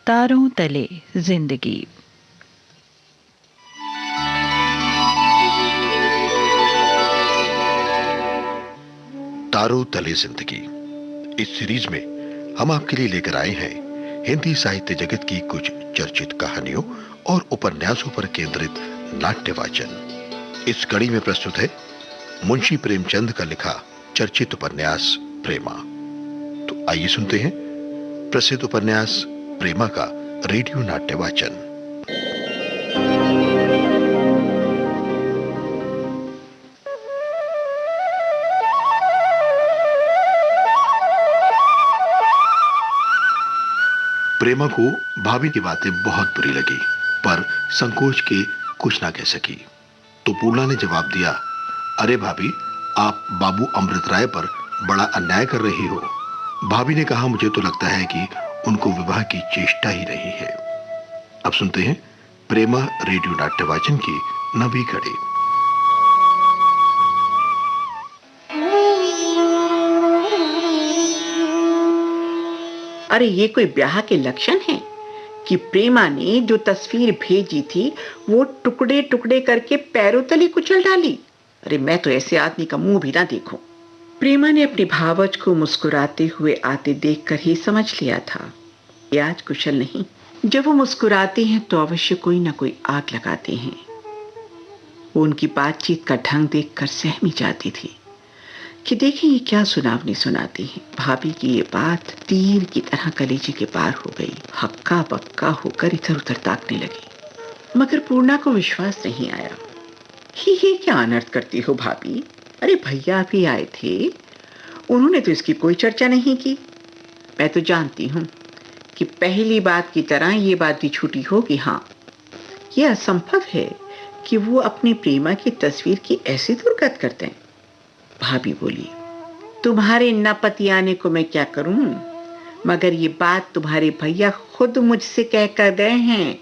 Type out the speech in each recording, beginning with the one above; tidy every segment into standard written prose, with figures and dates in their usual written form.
तारों तले जिंदगी। तारों तले जिंदगी इस सीरीज में हम आपके लिए लेकर आए हैं हिंदी साहित्य जगत की कुछ चर्चित कहानियों और उपन्यासों पर केंद्रित नाट्य वाचन। इस कड़ी में प्रस्तुत है मुंशी प्रेमचंद का लिखा चर्चित उपन्यास प्रेमा। तो आइए सुनते हैं प्रसिद्ध उपन्यास प्रेमा का रेडियो नाट्य वाचन। प्रेमा को भाभी की बातें बहुत बुरी लगी, पर संकोच के कुछ ना कह सकी। तो पूर्णा ने जवाब दिया, अरे भाभी, आप बाबू अमृत राय पर बड़ा अन्याय कर रही हो। भाभी ने कहा, मुझे तो लगता है कि उनको विवाह की चेष्टा ही नहीं है। अब सुनते हैं प्रेमा रेडियो नाट्य वाचन की नवी कड़ी। अरे ये कोई ब्याह के लक्षण है कि प्रेमा ने जो तस्वीर भेजी थी वो टुकड़े टुकड़े करके पैरों तले कुचल डाली। अरे मैं तो ऐसे आदमी का मुंह भी ना देखूं। प्रेमा ने अपनी भावज को मुस्कुराते हुए आते देखकर ही समझ लिया था ये आज कुशल नहीं। जब वो मुस्कुराते हैं तो अवश्य कोई ना कोई आग लगाते हैं। वो उनकी बातचीत का ढंग देखकर सहमी जाती थी कि देखिए ये क्या सुनावनी सुनाती है। भाभी की ये बात तीर की तरह कलेजे के पार हो गई। हक्का बक्का होकर इधर उधर ताकने लगी, मगर पूर्णा को विश्वास नहीं आया। ये क्या अनर्थ करती हो भाभी? अरे भैया भी आए थे, उन्होंने तो इसकी कोई चर्चा नहीं की। मैं तो जानती हूँ कि पहली बात की तरह ये बात भी छूटी होगी। हाँ, यह असंभव है कि वो अपनी प्रेमा की तस्वीर की ऐसी दुर्गत करते हैं। भाभी बोली, तुम्हारे न पति आने को मैं क्या करूं, मगर ये बात तुम्हारे भैया खुद मुझसे कह कर गए हैं।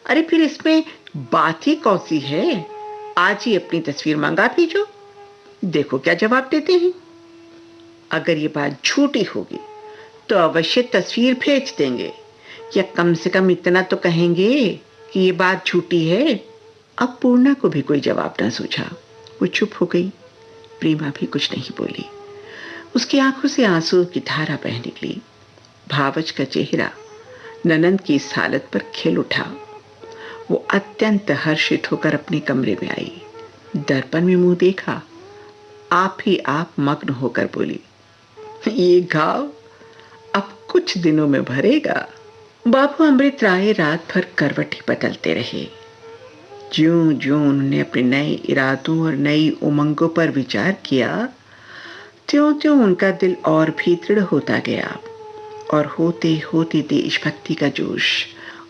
अरे फिर इसमें बात ही कौन सी है? आज ही अपनी तस्वीर मंगा भेजो, देखो क्या जवाब देते हैं। अगर ये बात झूठी होगी तो अवश्य तस्वीर भेज देंगे, या कम से कम इतना तो कहेंगे कि ये बात झूठी है। अब पूर्णा को भी कोई जवाब ना सूझा, वो चुप हो गई। प्रेमा भी कुछ नहीं बोली। उसकी आंखों से आंसू की धारा बह निकली। भावज का चेहरा ननंद की इस हालत पर खिल उठा। वो अत्यंत हर्षित होकर अपने कमरे में आई, दर्पण में मुंह देखा, आप ही आप मग्न होकर बोली, ये घाव अब कुछ दिनों में भरेगा। बाबू अमृत राय रात भर करवट ही बदलते रहे। ज्यों ज्यों उन्होंने अपने नए इरादों और नई उमंगों पर विचार किया, त्यों त्यों उनका दिल और भी दृढ़ होता गया। और होते होते देशभक्ति का जोश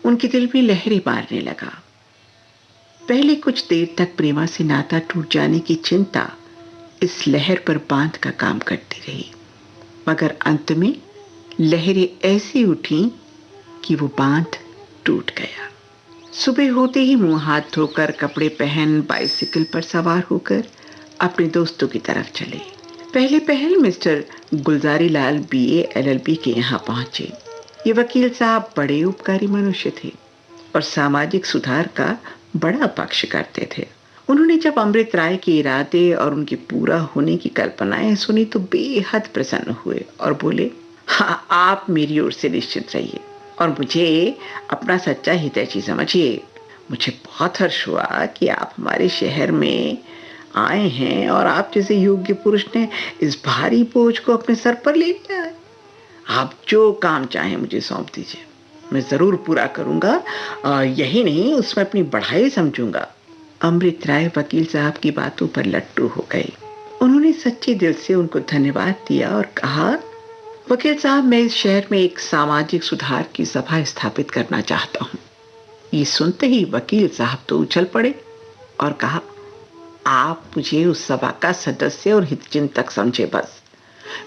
उनके दिल में लहरें मारने लगा। पहले कुछ देर तक प्रेमा से नाता टूट जाने की चिंता इस लहर पर बांध का काम करती रही, मगर अंत में लहरें ऐसी उठी कि वो बांध टूट गया। सुबह होते ही मुंह हाथ धोकर कपड़े पहन बाइसिकल पर सवार होकर अपने दोस्तों की तरफ चले। पहले पहल mister Gulzari Lal BA LLB के यहाँ पहुंचे। ये वकील साहब बड़े उपकारी मनुष्य थे और सामाजिक सुधार का बड़ा पक्ष करते थे। उन्होंने जब अमृत राय के इरादे और उनके पूरा होने की कल्पनाएं सुनी तो बेहद प्रसन्न हुए और बोले, हाँ, आप मेरी ओर से निश्चित रहिए और मुझे अपना सच्चा हितैषी समझिए। मुझे बहुत हर्ष हुआ कि आप हमारे शहर में आए हैं और आप जैसे योग्य पुरुष ने इस भारी बोझ को अपने सर पर ले लिया है। आप जो काम चाहें मुझे सौंप दीजिए, मैं जरूर पूरा करूंगा। यही नहीं, उसमें अपनी बढ़ाई समझूंगा। अमृत राय वकील साहब की बातों पर लट्टू हो गए। उन्होंने सच्चे दिल से उनको धन्यवाद दिया और कहा, वकील साहब, मैं इस शहर में एक सामाजिक सुधार की सभा स्थापित करना चाहता हूँ। ये सुनते ही वकील साहब तो उछल पड़े और कहा, आप मुझे उस सभा का सदस्य और हितचिंतक समझे, बस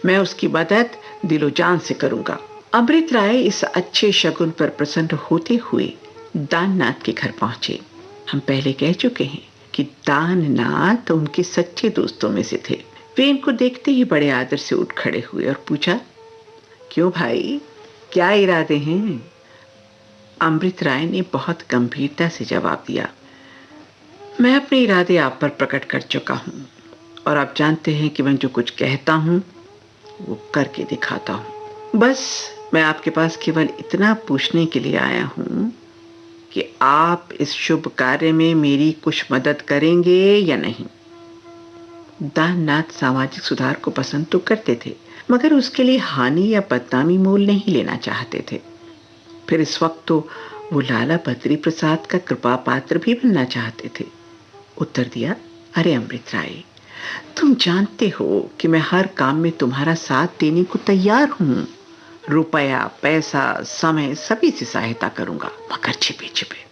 मैं उसकी मदद दिलो जान से करूंगा। अमृत राय इस अच्छे शगुन पर प्रसन्न होते हुए दाननाथ के घर पहुंचे। हम पहले कह चुके हैं कि दाननाथ उनके सच्चे दोस्तों में से थे। वे इनको देखते ही बड़े आदर से उठ खड़े हुए और पूछा, क्यों भाई, क्या इरादे हैं? अमृत राय ने बहुत गंभीरता से जवाब दिया। मैं अपने इरादे आप पर प्रकट कर चुका हूं और आप जानते हैं कि मैं जो कुछ कहता हूं वो करके दिखाता हूं। बस मैं आपके पास केवल इतना पूछने के लिए आया हूं कि आप इस शुभ कार्य में मेरी कुछ मदद करेंगे या नहीं। दाननाथ सामाजिक सुधार को पसंद तो करते थे, मगर उसके लिए हानि या बदनामी मोल नहीं लेना चाहते थे। फिर इस वक्त तो वो लाला बद्री प्रसाद का कृपा पात्र भी बनना चाहते थे। उत्तर दिया, अरे अमृत राय, तुम जानते हो कि मैं हर काम में तुम्हारा साथ देने को तैयार हूं। रुपया, पैसा, समय सभी से सहायता करूंगा, मगर छिपे छिपे।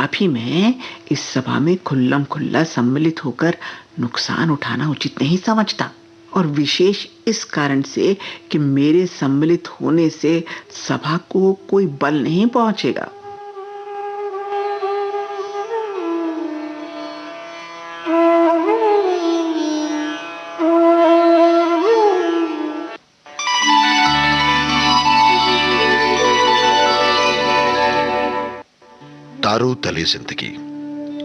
अभी मैं इस सभा में खुल्लम खुल्ला सम्मिलित होकर नुकसान उठाना उचित नहीं समझता, और विशेष इस कारण से कि मेरे सम्मिलित होने से सभा को कोई बल नहीं पहुंचेगा। तारों तले जिंदगी।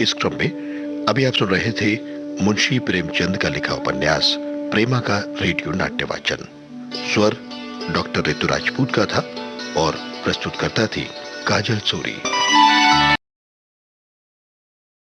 इस क्रम में अभी आप सुन रहे थे मुंशी प्रेमचंद का लिखा उपन्यास प्रेमा का रेडियो नाट्य वाचन। स्वर डॉक्टर ऋतु राजपूत का था और प्रस्तुतकर्ता थी काजल सूरी।